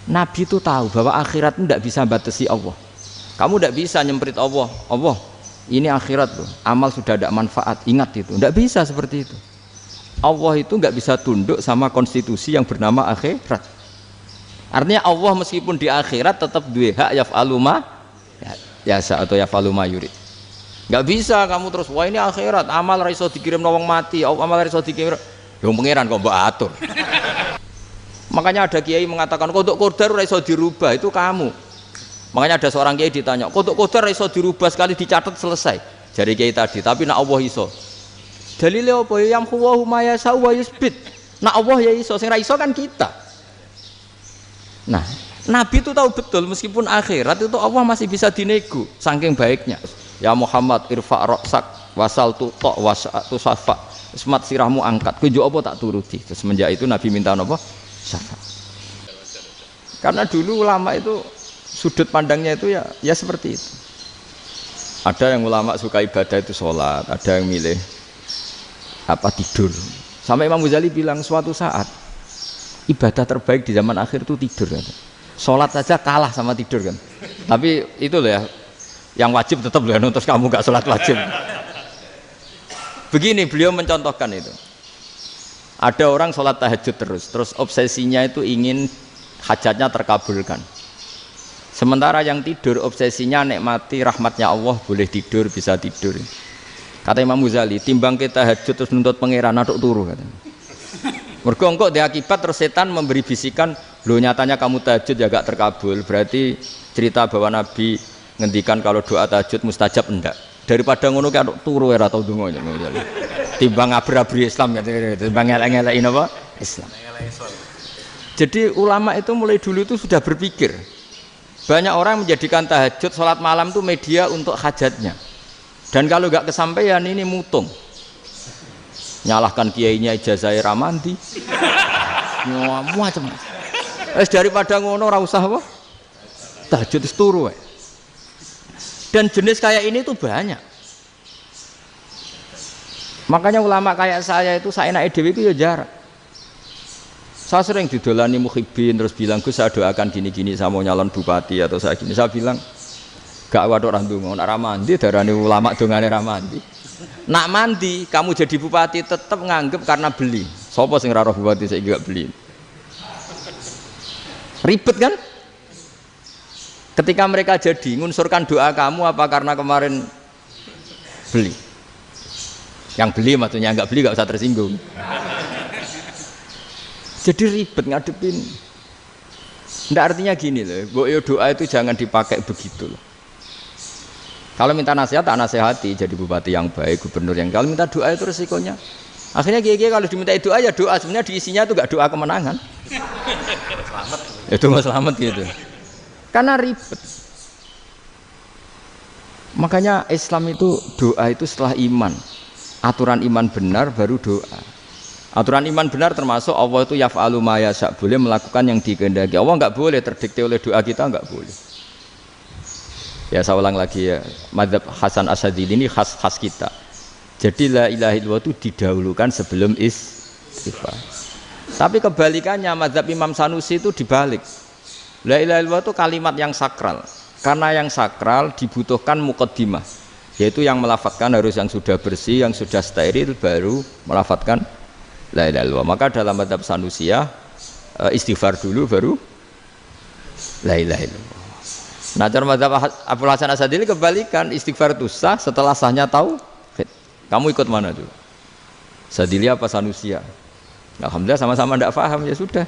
Nabi itu tahu bahwa akhirat itu tidak bisa batasi Allah. Kamu tidak bisa nyemprit Allah. Allah, ini akhirat loh. Amal sudah ada manfaat. Ingat itu. Tidak bisa seperti itu. Allah itu nggak bisa tunduk sama konstitusi yang bernama akhirat. Artinya Allah meskipun di akhirat tetap duwe hak yaf'alu ma yasa atau yaf'alu ma yurid. Nggak bisa kamu terus wah ini akhirat amal ra iso dikirim wong mati, amal ra iso dikirim. Yang pangeran kok mbok atur. Makanya ada kiai mengatakan kodok qadar ora iso dirubah, itu kamu. Makanya ada seorang kiai ditanya, kodok qadar ora iso dirubah sekali dicatat selesai. Jari kiai tadi, tapi nak Allah iso. Dalile apa? Yang huwa ma yasha wa yusbit. Nak Allah ya iso, sing ra iso kan kita. Nah, Nabi itu tahu betul meskipun akhirat itu Allah masih bisa dinego saking baiknya. Ya Muhammad irfa' ra'sak wasal tutok wasatu safa. Semat sirahmu angkat. Kowe apa tak turuti. Terus semenjak itu Nabi minta apa? Syafaat. Karena dulu ulama itu sudut pandangnya itu ya seperti itu. Ada yang ulama suka ibadah itu sholat, ada yang milih tidur. Sampai Imam Ghazali bilang suatu saat ibadah terbaik di zaman akhir itu tidur kan. Sholat saja kalah sama tidur kan. Tapi itu loh ya, yang wajib tetap loh, terus kamu gak sholat wajib. Begini beliau mencontohkan itu. Ada orang sholat tahajud terus obsesinya itu ingin hajatnya terkabulkan. Sementara yang tidur obsesinya nikmati rahmatnya Allah, boleh tidur, bisa tidur. Kata Imam Ghazali, timbang kita tahajud terus nuntut pangeran aduk turu katanya. Mergo engko dia akibat terus setan memberi bisikan, lho nyatanya kamu tahajud ya gak terkabul. Berarti cerita bahwa Nabi ngendikan kalau doa tahajud mustajab enggak. Daripada ngono ki aduk turu ora tau donga. Timbang abri-abri Islam kan, timbang ngelek-ngelekin apa? Islam. Jadi ulama itu mulai dulu itu sudah berpikir. Banyak orang menjadikan tahajud, sholat malam itu media untuk hajatnya. Dan kalau nggak kesampaian ini mutung. Nyalahkan kiainya ijazah ramandi. Macam. Daripada ngono ora usah apa? Tahajud wis turu. Dan jenis kayak ini tuh banyak. Makanya ulama kayak saya itu saenake dhewe itu ya jarak. Saya sering didolani muhibbin terus bilang Gus saya doakan gini-gini saya mau nyalon bupati atau saya gini. Saya bilang gak waduh orang dongo, nak ramandi darani ulama dongane ramandi. Nak mandi kamu jadi bupati tetap nganggep karena beli. Sopo sing ora roh bupati saya gak beli. Ribet kan? Ketika mereka jadi ngunsurkan doa kamu apa karena kemarin beli? Yang beli maksudnya nggak beli nggak usah tersinggung. Jadi ribet ngadepin. Nggak artinya gini loh, doa itu jangan dipakai begitu loh. Kalau minta nasihat, tak nasihati jadi bupati yang baik, gubernur yang. Kalau minta doa itu resikonya. Akhirnya kiai kalau diminta doa ya doa, sebenarnya diisinya itu nggak doa kemenangan. Selamat. Itu nggak selamat gitu. Karena ribet. Makanya Islam itu doa itu setelah iman. Aturan iman benar baru doa. Aturan iman benar termasuk Allah itu yaf'alu ma yasha, boleh melakukan yang dikehendaki. Allah enggak boleh terdikte oleh doa kita, enggak boleh. Ya saya ulang lagi ya, mazhab Hasan Asyadzili ini khas kita. Jadi la ilaha illallah itu didahulukan sebelum istighfar. Tapi kebalikannya mazhab Imam Sanusi itu dibalik. La ilaha illallah itu kalimat yang sakral. Karena yang sakral dibutuhkan muqaddimah. Yaitu yang melafadzkan harus yang sudah bersih, yang sudah steril baru melafadzkan la ilaha illallah. Maka dalam mazhab Sanusiyah istighfar dulu baru la ilaha illallah. Nah cara mazhab Abdul Hasan Asyadzili kebalikan, istighfar itu sah setelah sahnya tauhid. Kamu ikut mana tuh? Asyadzili apa Sanusiyah? Alhamdulillah sama-sama tidak paham ya sudah.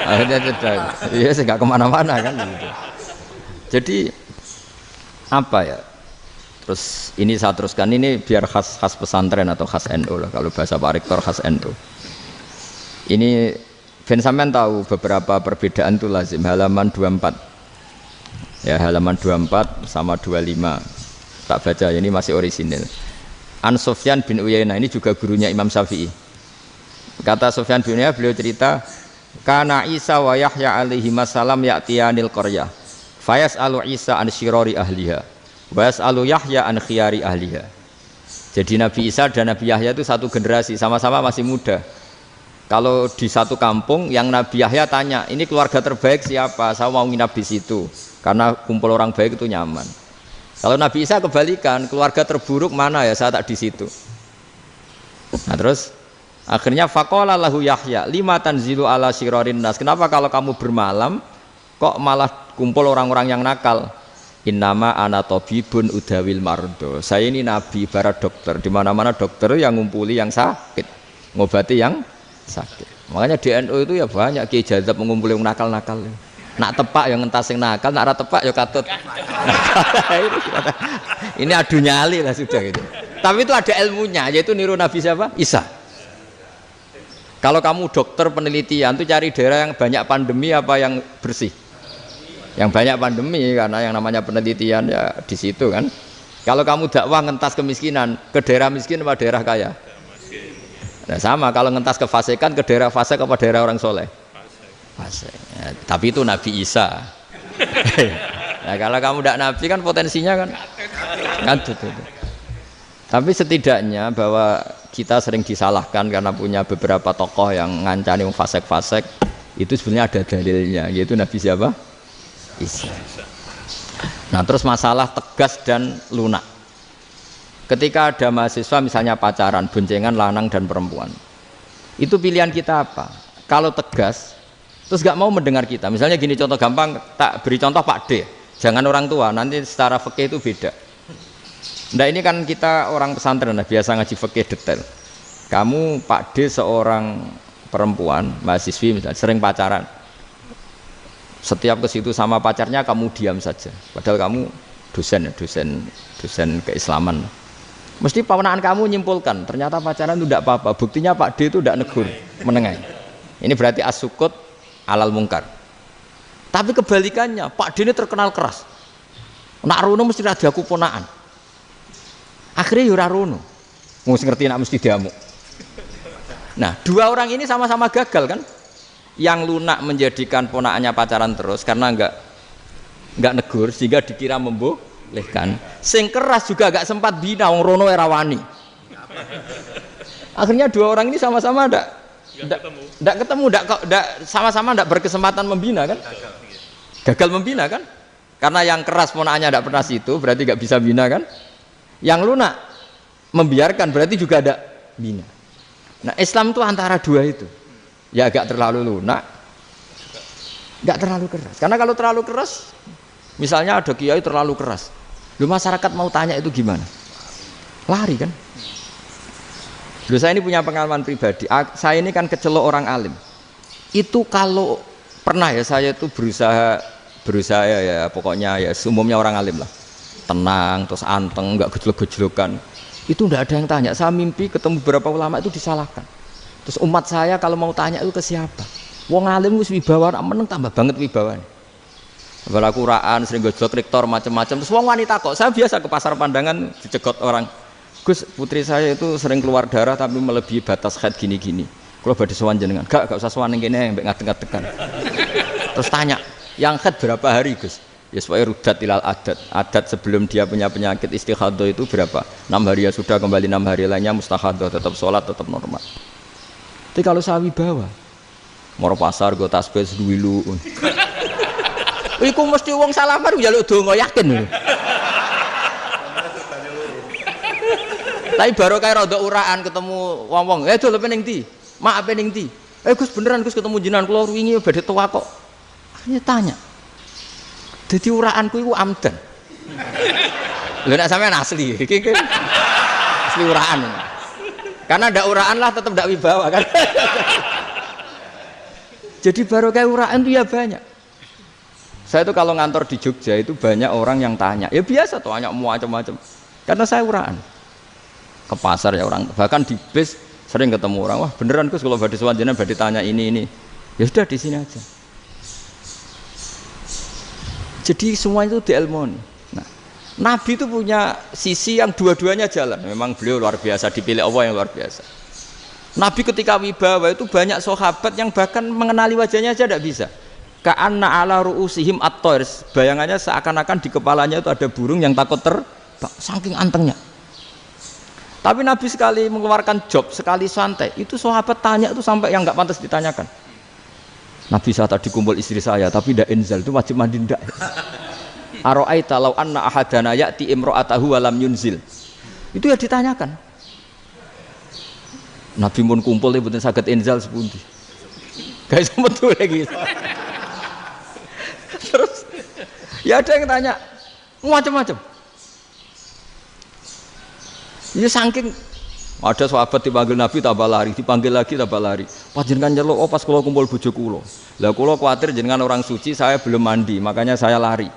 Akhirnya sudah. Ya saya nggak kemana-mana kan gitu. Jadi apa ya? Terus ini saya teruskan ini biar khas pesantren atau khas NU lah, kalau bahasa Pak Rektor khas NU. Ini Ben sampean tahu beberapa perbedaan itu lazim, halaman 24. Ya halaman 24 sama 25. Tak baca ini masih orisinil. An Sufyan bin Uyainah ini juga gurunya Imam Syafi'i. Kata Sufyan bin Uyainah beliau cerita, kana Isa wa Yahya alaihi wasallam ya'tiyanil qaryah. Fayas'alu Isa an syirari ahliha. Was'alu Yahya an khiyari ahliha. Jadi Nabi Isa dan Nabi Yahya itu satu generasi, sama-sama masih muda. Kalau di satu kampung yang Nabi Yahya tanya, ini keluarga terbaik siapa? Saya mau nginap di situ karena kumpul orang baik itu nyaman. Kalau Nabi Isa kebalikan, keluarga terburuk mana ya? Saya tak di situ. Nah terus akhirnya faqala lahu Yahya, lima tanzilu ala syirarin nas. Kenapa kalau kamu bermalam kok malah kumpul orang-orang yang nakal? Innama ana tabibun udawil mardo. Saya ini nabi ibarat dokter. Di mana-mana dokter yang ngumpuli yang sakit, ngobati yang sakit. Makanya di NU itu ya banyak Kiai Jazab mengumpuli yang nakal-nakal. Nak tepak yang ngentas yang nakal, nak ora tepak ya katut. Ini adu nyali lah sudah gitu. Tapi itu ada ilmunya, yaitu niru Nabi siapa? Isa. Kalau kamu dokter penelitian tuh cari daerah yang banyak pandemi apa yang bersih? Yang banyak pandemi, karena yang namanya penelitian ya di situ kan. Kalau kamu dakwah ngentas kemiskinan, ke daerah miskin apa daerah kaya? Nah sama, kalau ngentas kefasikan ke daerah fasik apa daerah orang soleh? Fasik. Ya, tapi itu Nabi Isa. Nah kalau kamu tidak Nabi kan potensinya kan itu. Tapi setidaknya bahwa kita sering disalahkan karena punya beberapa tokoh yang ngancani fasik-fasik, itu sebenarnya ada dalilnya, yaitu Nabi siapa? Isa. Nah terus masalah tegas dan lunak. Ketika ada mahasiswa misalnya pacaran, boncengan lanang dan perempuan, itu pilihan kita apa? Kalau tegas, terus gak mau mendengar kita. Misalnya gini contoh gampang, tak beri contoh Pak D. Jangan orang tua, nanti secara fikih itu beda. Nah ini kan kita orang pesantren, nah, biasa ngaji fikih detail. Kamu Pak D seorang perempuan, mahasiswi misalnya, sering pacaran. Setiap ke situ sama pacarnya kamu diam saja. Padahal kamu dosen keislaman. Mesti pamanaan kamu nyimpulkan, ternyata pacaran itu tidak apa-apa. Buktinya Pak D itu tidak negur, menengahi. Ini berarti as-sukut alal mungkar. Tapi kebalikannya, Pak D ini terkenal keras. Nak rono mesti ada kuponaan. Akhirnya yura rono. Mesti ngerti nak mesti diamuk. Nah, dua orang ini sama-sama gagal kan? Yang lunak menjadikan ponaannya pacaran terus karena enggak negur sehingga dikira membolehkan. Sing keras juga agak sempat bina wong rono era wani. Akhirnya dua orang ini sama-sama enggak ketemu, sama-sama enggak berkesempatan membina kan? Gagal membina kan? Karena yang keras ponaannya enggak pernah situ, berarti enggak bisa bina kan? Yang lunak membiarkan berarti juga ada bina. Nah, Islam itu antara dua itu. Ya agak terlalu lunak, enggak terlalu keras. Karena kalau terlalu keras, misalnya ada kiai terlalu keras, lu masyarakat mau tanya itu gimana? Lari kan? Lu saya ini punya pengalaman pribadi. Saya ini kan kecelok orang alim. Itu kalau pernah ya saya itu berusaha ya pokoknya ya umumnya orang alim lah. Tenang, terus anteng, enggak gejlok-gejlokan. Itu enggak ada yang tanya. Saya mimpi ketemu beberapa ulama itu disalahkan. Terus umat saya kalau mau tanya itu ke siapa? Wong alim wis wibawa, meneng tambah banget wibawane. Bala Quran sering gojlok rektor macam-macam. Terus wong wanita kok, saya biasa ke pasar pandangan dicegot orang. Gus, putri saya itu sering keluar darah tapi melebihi batas haid gini-gini. Kalau badhe sowan jenengan, gak usah sowan ning kene mbek ngadeg-ngadegan. Terus tanya, yang haid berapa hari, Gus? Ya supaya rudat ilal adat sebelum dia punya penyakit istihadah itu berapa? 6 hari ya sudah, kembali 6 hari lainnya mustahadah, tetap sholat, tetap normal. Tapi kalau sawi bawa moro pasar go tasbih duwilu. Iku mesti wong salaman njaluk donga yakin. Tapi baru kayak rada uraan ketemu wong-wong, dol pening ndi? Mak pening ndi? Gus beneran Gus ketemu jenengan kula wingi badhe tuwa kok. Akhirnya tanya. Dadi uraanku iku amdan. Lha nek sampean asli, iki asli uraan. Karena ndak uraan lah tetap ndak wibawa kan. Jadi baru kayak uraan itu ya banyak. Saya itu kalau ngantor di Jogja itu banyak orang yang tanya. Ya biasa tuh tanya macam-macam. Karena saya uraan. Ke pasar ya orang, bahkan di bis sering ketemu orang. Wah beneran Gus kalau badhe sowan jenengan badhe tanya ini. Ya sudah di sini aja. Jadi semua itu diilmoni. Nabi itu punya sisi yang dua-duanya jalan. Memang beliau luar biasa, dipilih Allah yang luar biasa. Nabi ketika wibawa itu banyak sahabat yang bahkan mengenali wajahnya aja tidak bisa. Ka'anna ala ru'usihim at-thair. Bayangannya seakan-akan di kepalanya itu ada burung yang takut terbang, saking antengnya. Tapi Nabi sekali mengeluarkan job, sekali santai, itu sahabat tanya itu sampai yang nggak pantas ditanyakan. Nabi saya tadi kumpul istri saya, tapi tidak inzal, itu wajib mandi ndak? Aro'aita law anna ahadana ya'ti imro'atahu walam yunzil. Itu ya ditanyakan. Nabi pun kumpul ya betul saged inzal sepundi. Guys betul lagi. Terus ya ada yang tanya macam-macam. Ya saking ada sahabat dipanggil Nabi tambah lari, dipanggil lagi tambah lari. Panjenengan nyeluk, oh pas kula kumpul bojo kula. Lah kula kuwatir jenengan orang suci, saya belum mandi, makanya saya lari.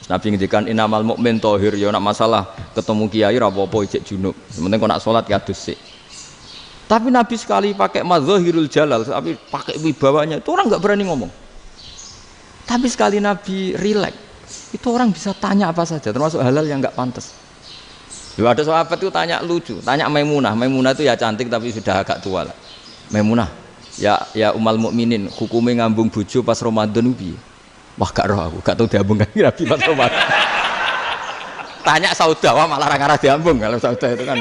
Nabi ngendikan innamal mukmin thahir, ya nak masalah ketemu kiai ra apa-apa ijek junub. Sementing kok nak salat ya adus sik. Tapi Nabi sekali pakai madzahirul jalal, tapi pakai wibawanya, itu orang enggak berani ngomong. Tapi sekali Nabi rileks, itu orang bisa tanya apa saja, termasuk halal yang enggak pantas. Lalu ada sahabat itu tanya lucu, tanya Maimunah. Maimunah itu ya cantik tapi sudah agak tua lah. Maimunah, ya umal mukminin, hukumnya ngambung bojo pas Ramadan piye? Wah gak roh aku, gak tahu diambung kan Nabi pas Ramadan. Tanya Saudah, wah malah ngarah diambung. Kalau Saudah itu kan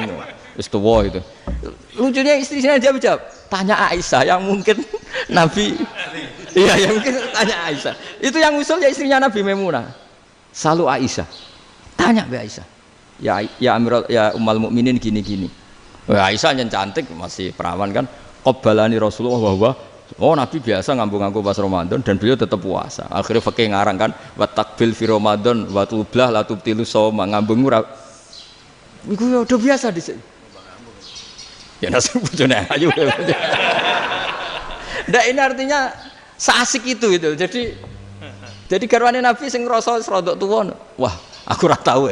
wis tuwa itu. Lucunya istrinya dia jawab, tanya Aisyah yang mungkin Nabi. Iya, yang mungkin tanya Aisyah. Itu yang usul ya istrinya Nabi Maimunah. Selalu Aisyah. Tanya Mbak Aisyah. Ya Amirul ya umal mukminin gini-gini. Aisyah yang cantik masih perawan kan. Qabbalani Rasulullah bahwa oh Nabi biasa ngambung-ngambung pas Ramadan dan beliau tetap puasa. Akhirnya fakih ngarang kan wa takbil fi Ramadan wa tublah la tubtilu shauma ngambung ora. Iku ya udah biasa di sini. Ya nasi bojone ayu. Ndak ini artinya seasik itu. Jadi garwane Nabi sing ngrasa rodok tuwa. Wah, aku ora tahu.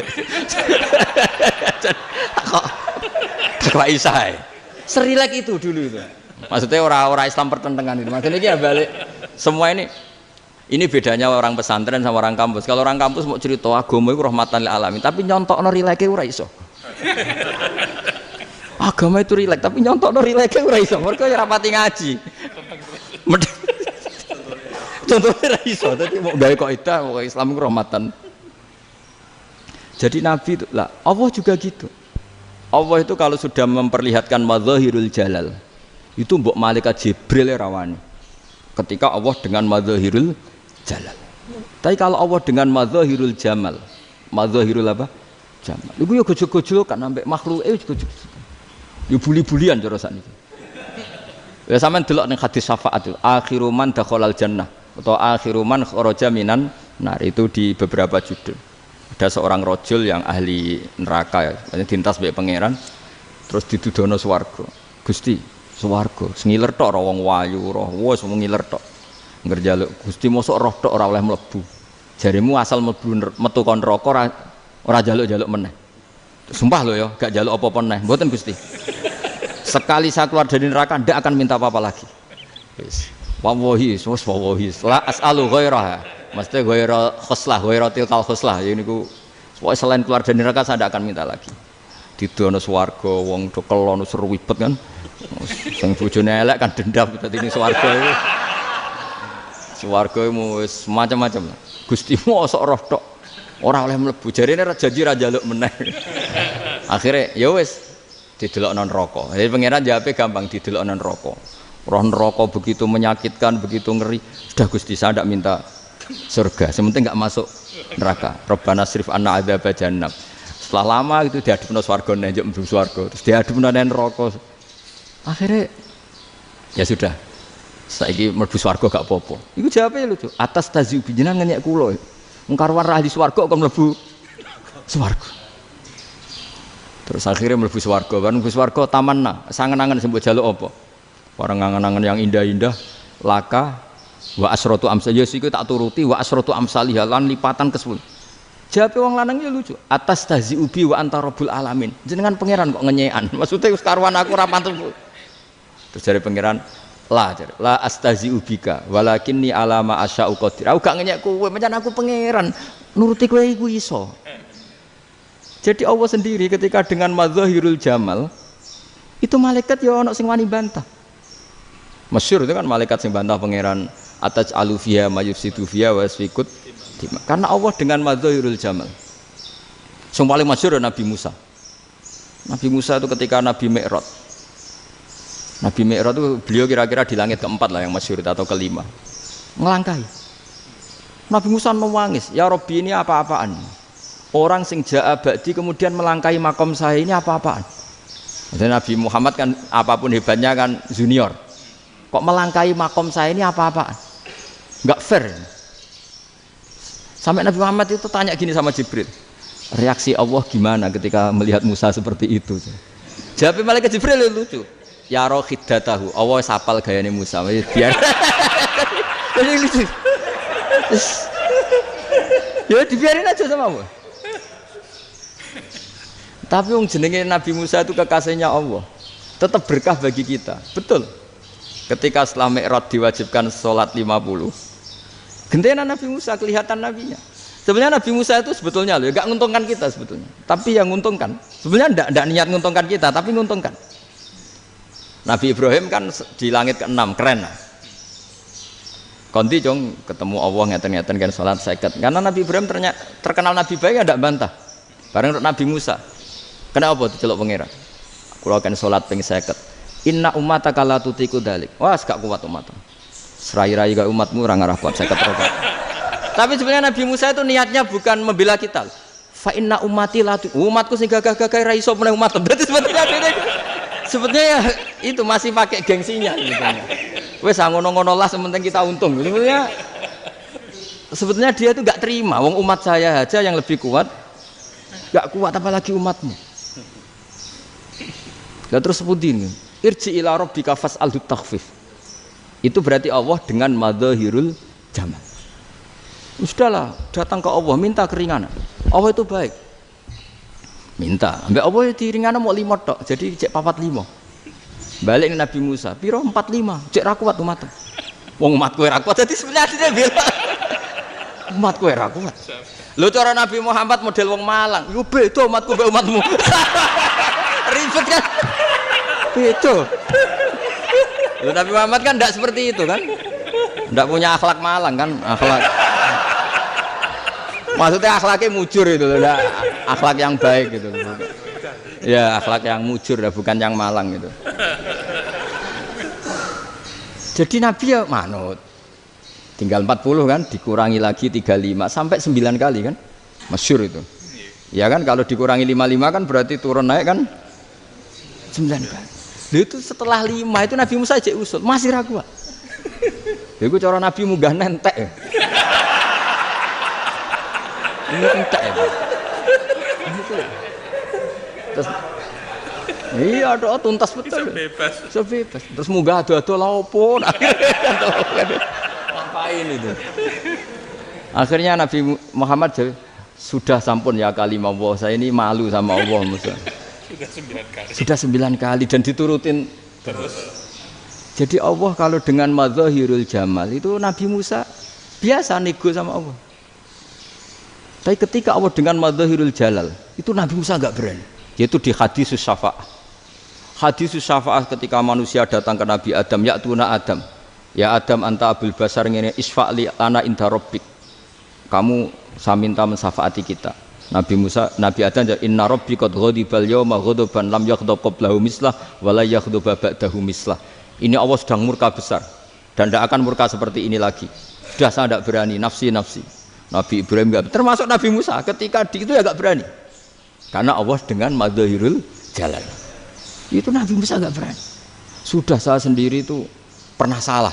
Kok Aisyah. Serilek itu dulu itu. Maksudnya orang Islam pertentangan itu. Maksudnya ini ya balik semua ini bedanya orang pesantren sama orang kampus. Kalau orang kampus mau cerita agama itu rahmatan lil alamin, tapi nyontokno rileke ora iso. Agama itu rilek, tapi nyontokno rileke ora iso. Mergo ya rapati ngaji. Contohnya ora iso, dadi mau gawe kaidah kok Islam itu rahmatan. Jadi Nabi itu lah, Allah juga gitu. Allah itu kalau sudah memperlihatkan madzahirul jalal, itu mbok malaikat Jibril rawani. Ketika Allah dengan madzahirul jalal. Tapi kalau Allah dengan madzahirul jamal, madzahirul apa? Jamal. Iku yo gojol-gojol kan ambek makhluke gojol. Yo buli-bulian cara sakniki. Ya sampean delok ning hadis syafaat itu, akhiru man dakhalal jannah atau akhiru man kharaja minan nar, itu di beberapa judul. Ada seorang rojul yang ahli neraka ya, dintas mbek pangeran terus didudono swarga. Gusti, swarga sengiler tok ora wong wayu ora wis ngiler tok. Ngger njaluk Gusti mosok roh tok ora oleh mlebu. Jarimu asal mlebu metu kon neraka ora njaluk-njaluk meneh. Sumpah lho ya, gak njaluk apa-apa meneh. Mboten Gusti. Sekali saya keluar dari neraka ndak akan minta apa-apa lagi. Wis. Wallahi, wallahi. La as'alu ghairaha. Mesti ghaira khoslah, ghaira tilkal khoslah. Ya niku pokoke selain keluar dari neraka saya ndak akan minta lagi. Didono swarga wong do kelon seru wibet kan. Sing bojone elek kan dendam dadi ning swarga iku. Swarga wis macam-macam. Gusti mosok roh tok ora oleh mlebu. Jarine janji ra njaluk meneh. Akhire ya wis didelokno neraka. Jadi pangeran jawabe gampang, didelokno neraka. Roh neraka begitu menyakitkan, begitu ngeri. Sudah Gusti saya ndak minta surga, sementing enggak masuk neraka. Rabbana srif anna adzab jahannam. Setelah lama itu diadepno swarga njuk mlebu swarga, terus diadepno nang neraka. Akhirnya ya sudah. Saiki mlebu swarga gak apa-apa. Iku jawabe lucu. Atas taziu jenengan ngenyek kula. Wong karwan ahli swarga kok mlebu swarga. Terus akhirnya mlebu swarga, kan mlebu swarga tamanna, sangen-angen sing mbok jaluk apa? Orang angen-angen yang indah-indah, laka wa asratu amsal, ya siku tak turuti wa asratu amsalih lan lipatan ke-10. Jawabe wong lanang ya lucu. Atas tazi ubi wa anta rabbul alamin. Jenengan pangeran kok ngenyekan. Maksudnya wis karuan aku ora pantes. Terus jare pangeran, la astazi ubika walakinni alama asya'u qadir. Aku gak ngenyek kowe, pancen aku pangeran. Nuruti kowe iku iso. Jadi Allah sendiri ketika dengan madzahirul jamal itu malaikat ya ono sing wani bantah. Masyhur itu kan malaikat sing bantah pangeran ataj alufiya mayufsidu fiya wasfikut. Karena Allah dengan madzahirul jamal. Sing paling masyhur Nabi Musa. Nabi Musa itu ketika Nabi Mi'raj. Nabi Mi'raj itu beliau kira-kira di langit keempat lah yang masyhur atau kelima. Ngelangkai. Nabi Musa nangis, ya Rabbi ini apa-apaan? Orang sing ja'a ba'di kemudian melangkai makom saya ini apa-apaan? Dan Nabi Muhammad kan apapun hebatnya kan junior. Kok melangkai makom saya ini apa-apaan? Enggak fair. Sampai Nabi Muhammad itu tanya gini sama Jibril. Reaksi Allah gimana ketika melihat Musa seperti itu? Jawab malaikat Jibril lucu. Ya rohidatahu, Allah sapal gayane Musa. Biar. Jadi lucu. Ya dibiarin aja sama Allah. Tapi yang jenenge Nabi Musa itu kekasihnya Allah, tetap berkah bagi kita. Betul. Ketika setelah Mi'raj diwajibkan sholat 50, gentena Nabi Musa kelihatan nabinya. Sebenarnya Nabi Musa itu sebetulnya loh, gak nguntungkan kita sebetulnya. Tapi yang nguntungkan, sebenarnya ndak niat nguntungkan kita, tapi nguntungkan. Nabi Ibrahim kan di langit ke-6, keren lah. Konti jong ketemu Allah ngeten-ngeten kan sholat 50. Karena Nabi Ibrahim terkenal Nabi baik, ndak bantah. Bareng Nabi Musa. Kenapa diceluk pangeran? Kula kan salat ping 50. Inna ummataka la tutiku dalik. Wah, gak kuat umat. Serai-rai gak umatmu ora ngarah kuat 50 rokaat. Tapi sebenarnya Nabi Musa itu niatnya bukan membela kita. Fa inna ummati la umatku sing gagah-gagah ra iso meneh umat. Berarti sebetulnya ya, itu masih pakai gengsinya sebetulnya. Wes ngono-ngono lah sementing kita untung. Sebetulnya dia itu gak terima wong umat saya aja yang lebih kuat. Gak kuat apalagi umatmu. Lah terus sebutin irji ila rabbika fas'alhu takhfif. Itu berarti Allah dengan madzahirul jamal. Sudahlah, datang ke Allah minta keringanan. Allah itu baik. Minta, ambek Allah diringanan mau 5 tok. Jadi cek 45. Balik ke Nabi Musa, piro 45. Cek ra kuat umat. Wong umatku ra kuat dadi sebenarnya dia bilang umatku ra kuat. Lho cara Nabi Muhammad model wong Malang. Yo beda umatku mbek umatmu. Ribet kan? Beda. Lho Nabi Muhammad kan enggak seperti itu kan? Enggak punya akhlak Malang kan? Akhlak. Maksudnya akhlaknya mujur itu loh, akhlak yang baik gitu. Ya, akhlak yang mujur bukan yang Malang gitu. Jadi Nabi ya manut. Tinggal 40 kan, dikurangi lagi 35 sampai 9 kali kan? Masyhur itu. Ya kan kalau dikurangi 55 kan berarti turun naik kan 9 kali. Lalu itu setelah 5 itu Nabi Musa aja usul, masih ragu. Itu cara Nabi munggah nentek. Ini entek ya. Terus iya doa tuntas betul. Sebebas. Terus munggah ado-ado lha opo? Ngapain itu? Akhirnya Nabi Muhammad sudah sampun ya kalimah Allah, saya ini malu sama Allah Musa. Sudah 9 kali dan diturutin terus. Jadi Allah kalau dengan madzahirul jamal itu Nabi Musa biasa nego sama Allah. Tapi ketika Allah dengan madzahirul jalal itu Nabi Musa enggak berani. Yaitu di hadisus syafa'ah. Hadisus syafa'ah ketika manusia datang ke Nabi Adam, ya'tuna Adam. Ya Adam anta abul basar ngene isfa'li ana inda rabbik. Kamu saya minta mensafaati kita. Nabi Musa, Nabi Adam inna rabbi qad ghadibal yawma ghadaban lam yaghdab qablahu mislah wa la yaghdab ba'dahu mislah. Ini Allah sedang murka besar dan tidak akan murka seperti ini lagi. Sudah saya tidak berani, nafsi. Nabi Ibrahim enggak, termasuk Nabi Musa ketika itu ya enggak berani. Karena Allah dengan madzahirul jalal. Itu Nabi Musa enggak berani. Sudah saya sendiri itu pernah salah.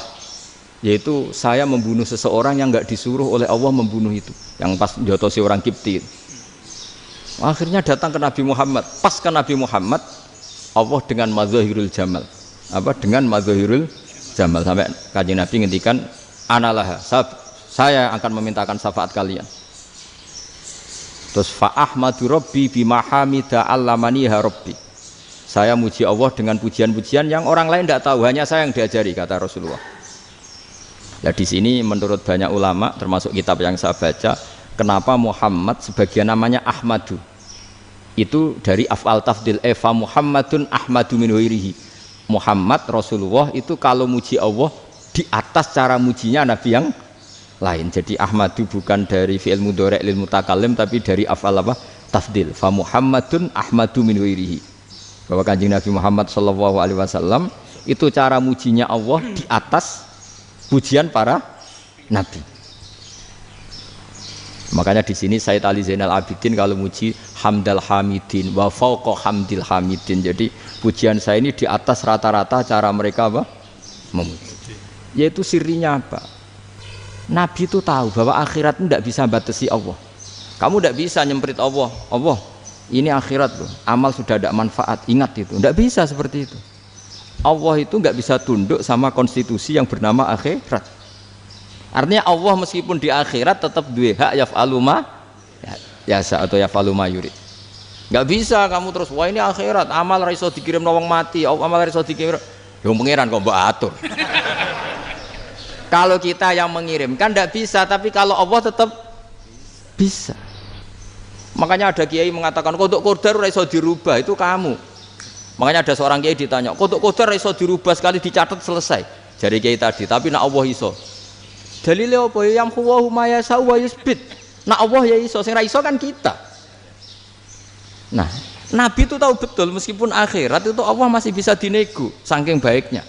Yaitu saya membunuh seseorang yang enggak disuruh oleh Allah membunuh itu. Yang pas jotosi orang Kipti. Akhirnya datang ke Nabi Muhammad. Pas ke Nabi Muhammad Allah dengan madzahirul jamal. Dengan madzahirul jamal sampai Kanjeng Nabi ngendikan analah saya akan memintakan syafaat kalian. Terus fa ahmadu rabbi bima hamida allamaniha rabbi. Saya muji Allah dengan pujian-pujian yang orang lain tidak tahu, hanya saya yang diajari, kata Rasulullah. Nah di sini menurut banyak ulama termasuk kitab yang saya baca, kenapa Muhammad sebagian namanya Ahmadu? Itu dari af'al tafdil fa Muhammadun ahmadu min ghairihi. Muhammad Rasulullah itu kalau muji Allah di atas cara mujinya Nabi yang lain. Jadi Ahmadu bukan dari fi'il mudhari' lil mutakallim tapi dari af'al apa? Tafdil. Fa Muhammadun ahmadu min ghairihi. bahwa Kanjeng Nabi Muhammad SAW itu cara mujinya Allah di atas pujian para nabi. Makanya di sini Sayyid Ali Zainal Abidin kalau muji hamdal hamidin wa fauqa hamdil hamidin. Jadi pujian saya ini di atas rata-rata cara mereka apa? Memuji. Yaitu sirinya apa? Nabi itu tahu bahwa akhirat itu tidak bisa batasi Allah. Kamu tidak bisa nyemprit Allah. Allah, ini akhirat loh. Amal sudah ada manfaat. Ingat itu. Tidak bisa seperti itu. Allah itu nggak bisa tunduk sama konstitusi yang bernama akhirat. Artinya Allah meskipun di akhirat tetap duwe hak yaf'alu ma yasa atau yaf'alu ma yurid. Nggak bisa kamu terus wah ini akhirat amal ra iso dikirim wong mati, amal ra iso dikirim. Ya pangeran kok mbok atur. Kalau kita yang mengirimkan tidak bisa, tapi kalau Allah tetap bisa. Makanya ada kiai mengatakan kodok qadar ora iso dirubah, itu kamu. Makanya ada seorang kiai ditanya, kodok qadar ora iso dirubah sekali dicatat selesai. Jadi kiai tadi, tapi nak Allah iso. Dalile apa ya huwa ma yasha wa yusbit. Nak Allah ya iso, sing ra iso kan kita. Nah, Nabi itu tahu betul meskipun akhirat itu Allah masih bisa dinego saking baiknya.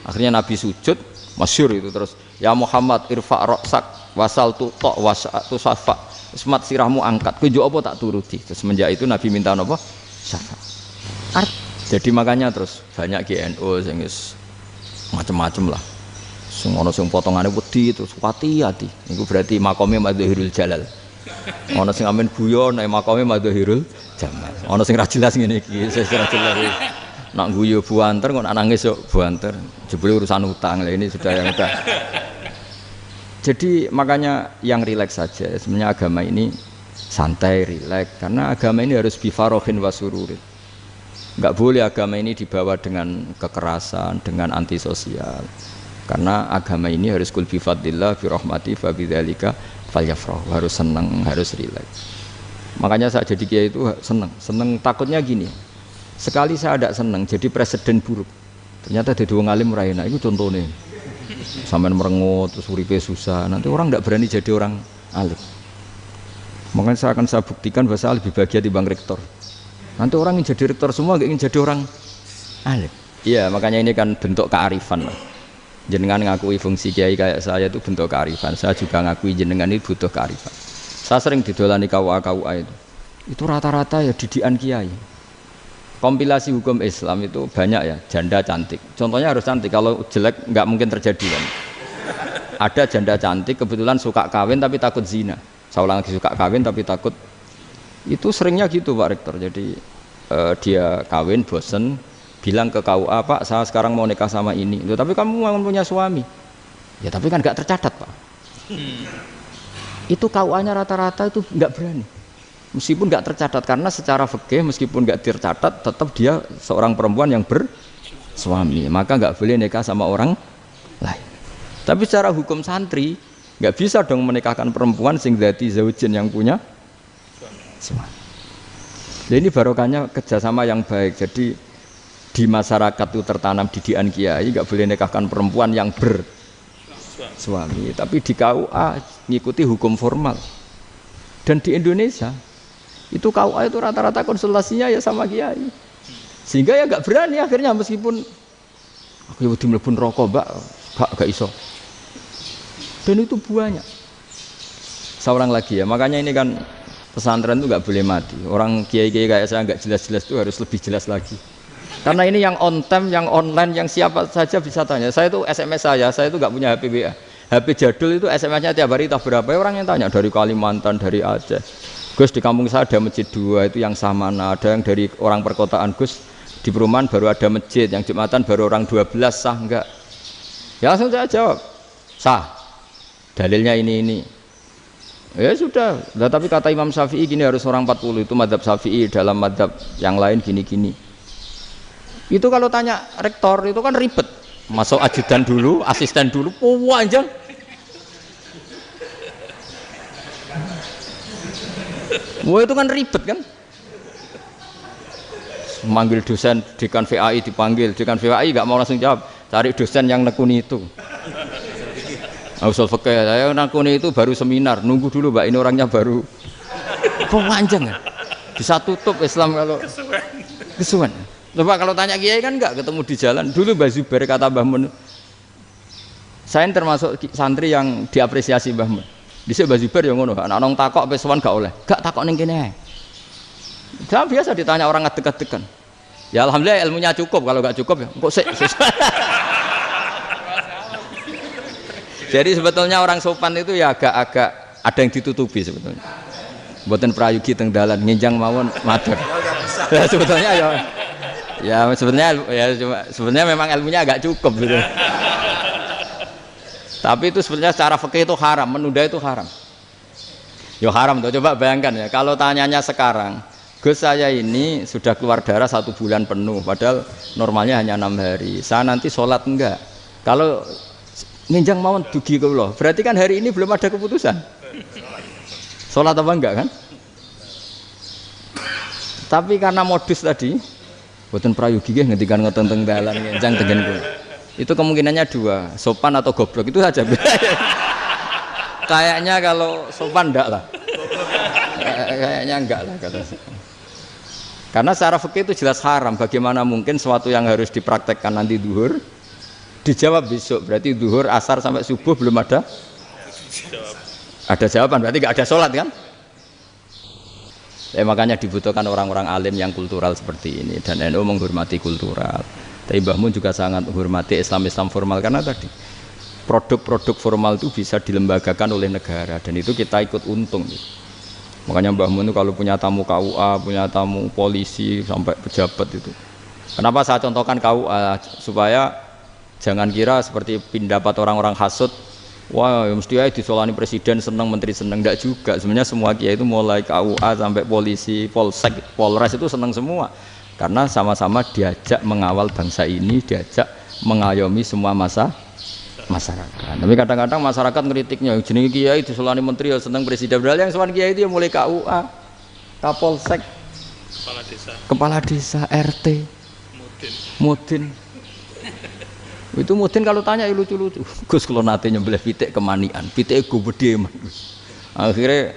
Akhirnya Nabi sujud, masyhur itu terus, ya Muhammad irfa' ra'sak wasal tu ta wasatu safa. Semat sirahmu angkat, kunjuk apa tak turuti. Terus semenjak itu Nabi minta apa? Syafaat. Jadi makanya terus banyak GNO sing macam-macam lah. Sing ana sing potongane wedi terus hati-hati. Iku berarti makome Madhahirul Jalal. Ana sing amen guyon nek makome Madhahirul Jamal. Ana sing ra jelas ngene iki, sing ra jelas. Nak guyu buanter kok nangis yo buanter. Jebule urusan utang. Lah ini sudah yang udah. Jadi makanya yang rileks saja. Sebenarnya agama ini santai, rileks karena agama ini harus bifarohin wasururin. Enggak boleh agama ini dibawa dengan kekerasan, dengan antisosial. Karena agama ini harus kul bi fadlillah bi rahmati fa bidzalika falyafrahu, harus senang, harus rileks. Makanya saya jadi kiai itu senang takutnya gini. Sekali saya tidak senang jadi presiden buruk. Ternyata jadi wong alim ora enak, itu contohnya. Sampai merengut terus uripe susah, nanti orang tidak berani jadi orang alim. Makanya saya buktikan bahwa saya lebih bahagia dibanding rektor. Nanti orang ingin jadi rektor semua, nggak ingin jadi orang alim. Iya, makanya ini kan bentuk kearifan lah. Jenengan ngakui fungsi kiai kayak saya itu bentuk kearifan. Saya juga ngakui jenengan ini butuh kearifan. Saya sering didolani KUA itu. Itu rata-rata ya didikan kiai. Kompilasi hukum Islam itu banyak ya, janda cantik. Contohnya harus cantik, kalau jelek nggak mungkin terjadi kan. Ada janda cantik kebetulan suka kawin tapi takut zina. Saya ulang lagi, suka kawin tapi takut. Itu seringnya gitu Pak Rektor. Jadi dia kawin bosen, bilang ke KUA, Pak saya sekarang mau nikah sama ini. Loh, tapi kamu mau punya suami. Ya tapi kan nggak tercatat Pak. Itu KUA-nya rata-rata itu nggak berani. Meskipun nggak tercatat, karena secara fikih meskipun nggak tercatat tetap dia seorang perempuan yang bersuami, maka nggak boleh nikah sama orang lain. Tapi secara hukum santri nggak bisa dong menikahkan perempuan sing dzati zaujin yang punya suami. Jadi ini barokahnya kerjasama yang baik. Jadi di masyarakat itu tertanam didikan kiai nggak boleh nikahkan perempuan yang bersuami, tapi di KUA ngikuti hukum formal. Dan di Indonesia itu KUA itu rata-rata konsultasinya ya sama kiai, sehingga ya nggak berani akhirnya meskipun aku ya mlebu rokok mbak gak iso. Dan itu banyak. Seorang lagi ya, makanya ini kan pesantren itu nggak boleh mati. Orang kiai-kiai kayak saya nggak jelas-jelas itu harus lebih jelas lagi. Karena ini yang on time, yang online, yang siapa saja bisa tanya. Saya itu SMS saya itu nggak punya HP WA. HP jadul itu SMS-nya tiap hari tak berapa, orang yang tanya dari Kalimantan, dari Aceh. Gus di kampung saya ada masjid 2 itu yang Samana, ada yang dari orang perkotaan, Gus di perumahan baru ada masjid, yang Jumatan baru orang 12, sah enggak? Ya langsung saya jawab, sah. Dalilnya ini. Ya sudah, nah, tapi kata Imam Syafi'i gini harus orang 40, itu madzhab Syafi'i, dalam madzhab yang lain gini-gini. Itu kalau tanya rektor itu kan ribet. Masuk ajudan dulu, asisten dulu, panjang. Wah itu kan ribet kan. Manggil dosen dekan VAI dipanggil, dekan VAI nggak mau langsung jawab, cari dosen yang nekuni itu. Usul fikih saya nekuni itu baru seminar, nunggu dulu Mbak ini orangnya baru. Panjang kan. Bisa tutup Islam kalau kesuwen. Coba kalau tanya kiai kan enggak ketemu di jalan. Dulu Mbah Zubair kata Mbah Mun, saya termasuk santri yang diapresiasi Mbah Mun. Dhisik Mbah Zubair ya ngono, anak nong takok wis sowan gak oleh. Gak takok ning kene ae. Jangan biasa ditanya orang ngadeg-adegan. Ya alhamdulillah ilmunya cukup, kalau gak cukup ya kok sik. Jadi sebetulnya orang sopan itu ya agak-agak ada yang ditutupi sebetulnya. Mboten prayogi teng dalan nginjang mawon matur. Ya sebetulnya ya sebenarnya memang ilmunya agak cukup gitu. Tapi itu sebenarnya secara fikih itu haram, menunda itu haram. Ya haram tuh, coba bayangkan ya, kalau tanyanya sekarang, Gus saya ini sudah keluar darah 1 bulan penuh, padahal normalnya hanya 6 hari. Saya nanti sholat enggak? Kalau nginjang mawon dugi kula, berarti kan hari ini belum ada keputusan. Sholat apa enggak kan? Tapi karena modus tadi, boten prayogi nggih ngendikan ngoten teng dalan nginjang tengen kula. Itu kemungkinannya 2, sopan atau goblok itu saja. Kayaknya kalau sopan enggak lah. Kayaknya enggak lah kata. Karena secara fikih itu jelas haram. Bagaimana mungkin sesuatu yang harus dipraktekkan nanti duhur dijawab besok, berarti duhur, asar sampai subuh belum ada jawaban, berarti nggak ada sholat kan? Makanya dibutuhkan orang-orang alim yang kultural seperti ini, dan NU menghormati kultural. Tapi Mbah Mun juga sangat menghormati Islam formal, karena tadi produk-produk formal itu bisa dilembagakan oleh negara, dan itu kita ikut untung. Makanya Mbah Mun itu kalau punya tamu KUA, punya tamu polisi sampai pejabat itu. Kenapa saya contohkan KUA? Supaya jangan kira seperti pendapat orang-orang hasud, wah mesti aja disolani presiden seneng, menteri seneng. Enggak juga, sebenarnya semua kiai itu mulai KUA sampai polisi, polsek, polres itu seneng semua, karena sama-sama diajak mengawal bangsa ini, diajak mengayomi semua masyarakat. Tapi kadang-kadang masyarakat ngeritiknya, jenenge kiai disolani menteri ya seneng, presiden, padahal yang sowan kiai itu ya mulai KUA, kapolsek, kepala desa, RT, mudin. Itu mudin kalau tanya ya lucu-lucu. Gus kalau nate nyembelih pitik kemanian, pitik gue gede man. Akhirnya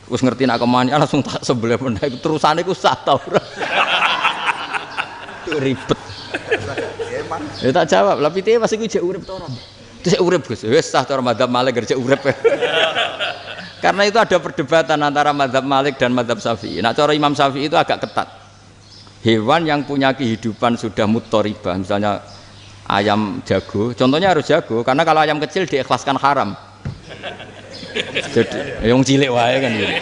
Gus ngerti nak kemanian langsung tak sebelah meneh. Terusane ku sah ta ora. Ribet. Ya tak jawab, lah pitike pasti ku jek urip ta ora. Terus urip Gus. Wis sah cara madzhab Malik jek urip. Karena itu ada perdebatan antara madzhab Malik dan madzhab Syafi'i. Nah cara Imam Syafi'i itu agak ketat. Hewan yang punya kehidupan sudah mutharibah, misalnya ayam jago, contohnya harus jago, karena kalau ayam kecil diikhlaskan haram. Jadi yang cilik wae kan gitu.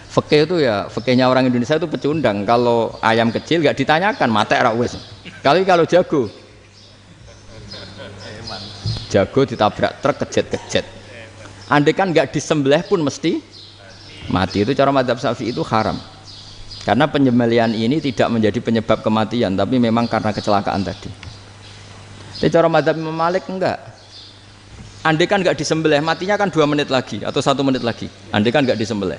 Fikih itu ya, fikihnya orang Indonesia itu pecundang. Kalau ayam kecil nggak ditanyakan, mate ra wis. Kalau jago ditabrak truk kejet. Andai kan nggak disembelih pun mesti mati. Itu cara madzhab Syafi'i itu haram. Karena penyembelihan ini tidak menjadi penyebab kematian, tapi memang karena kecelakaan tadi. Tapi cara madzhab Imam Malik enggak. Andai kan enggak disembelih, matinya kan 2 menit lagi atau 1 menit lagi. Andai kan enggak disembelih,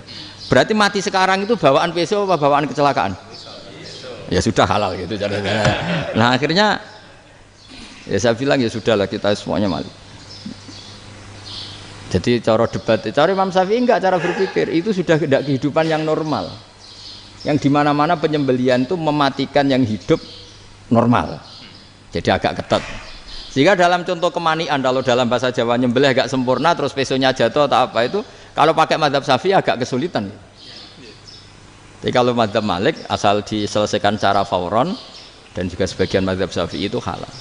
berarti mati sekarang itu bawaan pisau apa bawaan kecelakaan? Ya sudah halal gitu caranya. Nah akhirnya ya saya bilang ya sudahlah, kita semuanya mati. Jadi cara debat, cara Imam Syafi'i enggak, cara berpikir itu sudah tidak kehidupan yang normal, yang dimana-mana penyembelihan itu mematikan yang hidup normal. Jadi agak ketat. Sehingga dalam contoh kemanian, kalau dalam bahasa Jawa nyembelih agak sempurna terus pesonya jatuh atau apa itu, kalau pakai madzhab Syafi'i agak kesulitan. Jadi kalau madzhab Malik asal diselesaikan secara fauron, dan juga sebagian madzhab Syafi'i itu halal.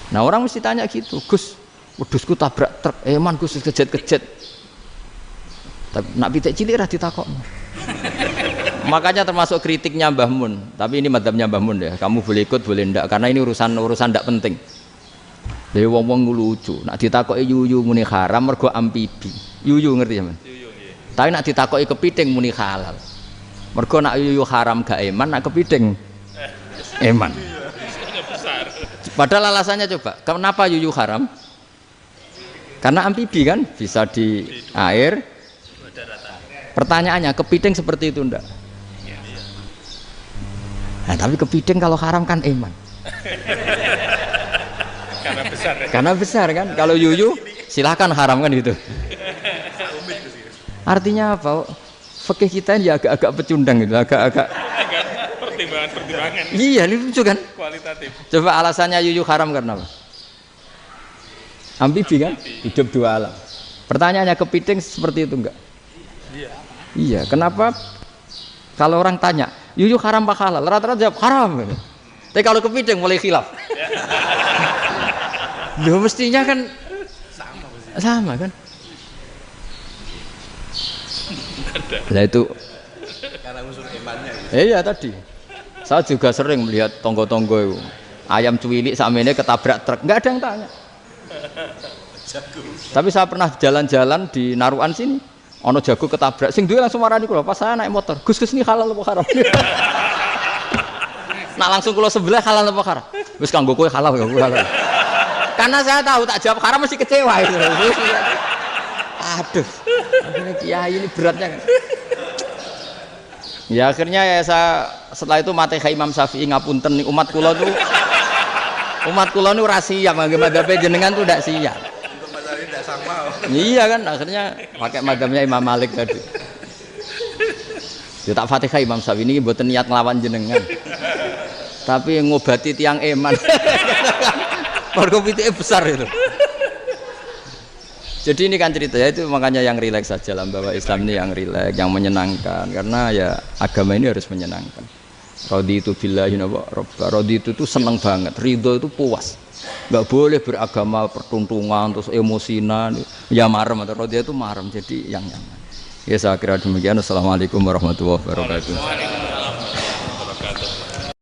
Nah orang mesti tanya gitu, Gus, wedhusku tabrak truk, man Gus kejet. Tapi nak pitik cilik ra ditakokno. Makanya termasuk kritiknya Mbah Mun, tapi ini madzhabnya Mbah Mun ya, kamu boleh ikut boleh ndak, karena ini urusan ndak penting. Dewe wong-wong lucu, nak ditakoki yuyu muni haram mergo amfibi. Yuyu ngerti ya, Man? Yuyu nggih. Tapi nak ditakoki kepiting muni halal. Mergo nak yuyu haram gak eman, nak kepiting eman. Padahal alasannya coba, kenapa yuyu haram? Karena amfibi kan, bisa di air. Pertanyaannya, kepiting seperti itu ndak? Nah, tapi kepiting kalau haram kan eman. Karena besar kan. Kalau yuyu silahkan haram kan gitu. Artinya apa? Fikih kita ini agak-agak pecundang gitu, agak-agak pertimbangan. Iya, ini lucu kan? Kualitatif. Coba alasannya yuyu haram karena apa? Amfibi kan? Hidup dua alam. Pertanyaannya kepiting seperti itu enggak? Iya. Iya, kenapa kalau orang tanya, yuyu haram apa halal? Rata-rata jawab haram. Tapi kalau kepiting mulai khilaf. Loh mestinya kan sama kan? Nah itu Karena unsur imannya. iya tadi. Saya juga sering melihat tonggo-tonggo itu. Ayam cuwilik sakmene ketabrak truk, enggak ada yang tanya. Tapi saya pernah jalan-jalan di Naruan sini. Ono jago ketabrak, sing duwe langsung marani kula pas saya naik motor. Gus ini halal apa haram? Nah langsung kula sebelah halal apa haram? Wis kanggo kowe halal ya halal. Karena saya tahu tak jawab haram mesti kecewa itu. Aduh. Akhirnya kiai ini beratnya kan. Ya akhirnya ya saya setelah itu mate Imam Syafi'i ngapunten umat kula tuh ora siap ngangge madzhab jenengan tuh ndak siap. Untuk masalah ini tidak sama. Iya kan akhirnya pakai madzhabnya Imam Malik tadi. Ya tak Fatihah Imam Syafi'i ini mboten niat nglawan jenengan. Tapi ngobati tiang eman. Mergo pitike besar itu. Jadi ini kan cerita ya itu makanya yang rileks saja lah bahwa Islam ini yang rileks, yang menyenangkan karena ya agama ini harus menyenangkan. Raditu billahi robba. Raditu itu seneng banget, ridho itu puas. Enggak boleh beragama pertuntungan terus emosinan, ya marem atau raditu itu marem jadi yang nyaman. Ya saya kira demikian. Assalamualaikum warahmatullahi wabarakatuh.